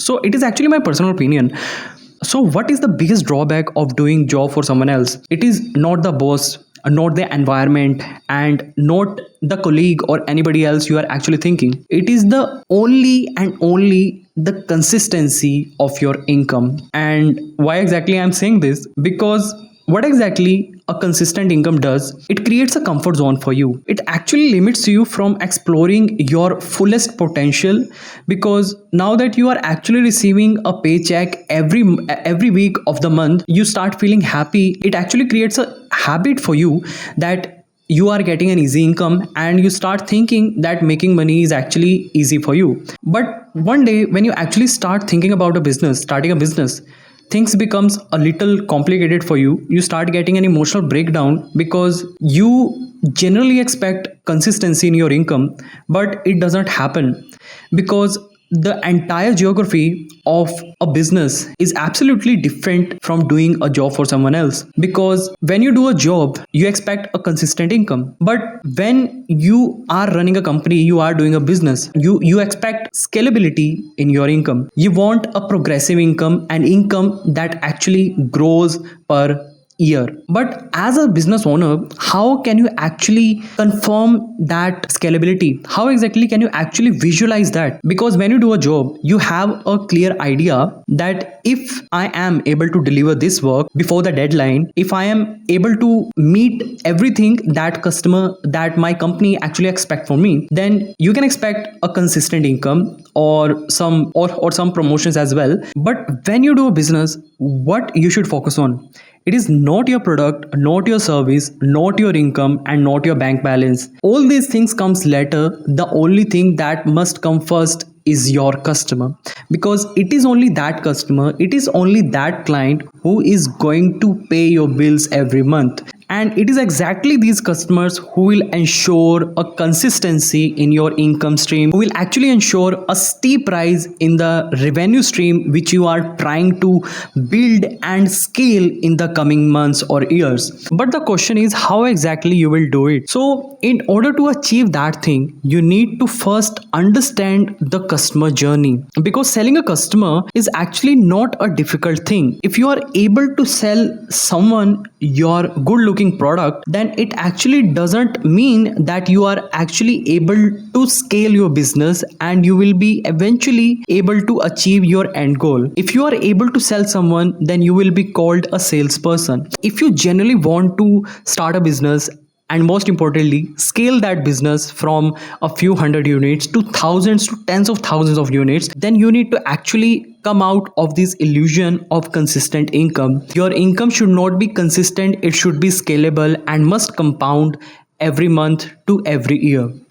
So it is actually my personal opinion. So what is the biggest drawback of doing job for someone else? It is not the boss, not the environment, and not the colleague or anybody else you are actually thinking. It is the only and only the consistency of your income. And why exactly I'm saying this? Because what exactly a consistent income does, it creates a comfort zone for you. It actually limits you from exploring your fullest potential, because now that you are actually receiving a paycheck every week of the month, you start feeling happy. It actually creates a habit for you that you are getting an easy income, and you start thinking that making money is actually easy for you. But one day when you actually start thinking about a business, starting a business, things becomes a little complicated for you. You start getting an emotional breakdown because you generally expect consistency in your income, but it doesn't happen, because the entire geography of a business is absolutely different from doing a job for someone else. Because when you do a job, you expect a consistent income, but when you are running a company, you are doing a business, you expect scalability in your income. You want a progressive income, an income that actually grows per year. But as a business owner, how can you actually confirm that scalability? How exactly can you actually visualize that? Because when you do a job, you have a clear idea that if I am able to deliver this work before the deadline, if I am able to meet everything that my company actually expect from me, then you can expect a consistent income or some promotions as well. But when you do a business, what you should focus on, it is not your product, not your service, not your income, and not your bank balance. All these things comes later. The only thing that must come first is your customer, because it is only that customer, it is only that client who is going to pay your bills every month. And it is exactly these customers who will ensure a consistency in your income stream, who will actually ensure a steep rise in the revenue stream which you are trying to build and scale in the coming months or years. But the question is how exactly you will do it. So in order to achieve that thing, you need to first understand the customer journey, because selling a customer is actually not a difficult thing. If you are able to sell someone your good looking product, then it actually doesn't mean that you are actually able to scale your business and you will be eventually able to achieve your end goal. If you are able to sell someone, then you will be called a salesperson. If you genuinely want to start a business, and most importantly scale that business from a few hundred units to thousands to tens of thousands of units, then you need to actually come out of this illusion of consistent income. Your income should not be consistent, it should be scalable and must compound every month to every year.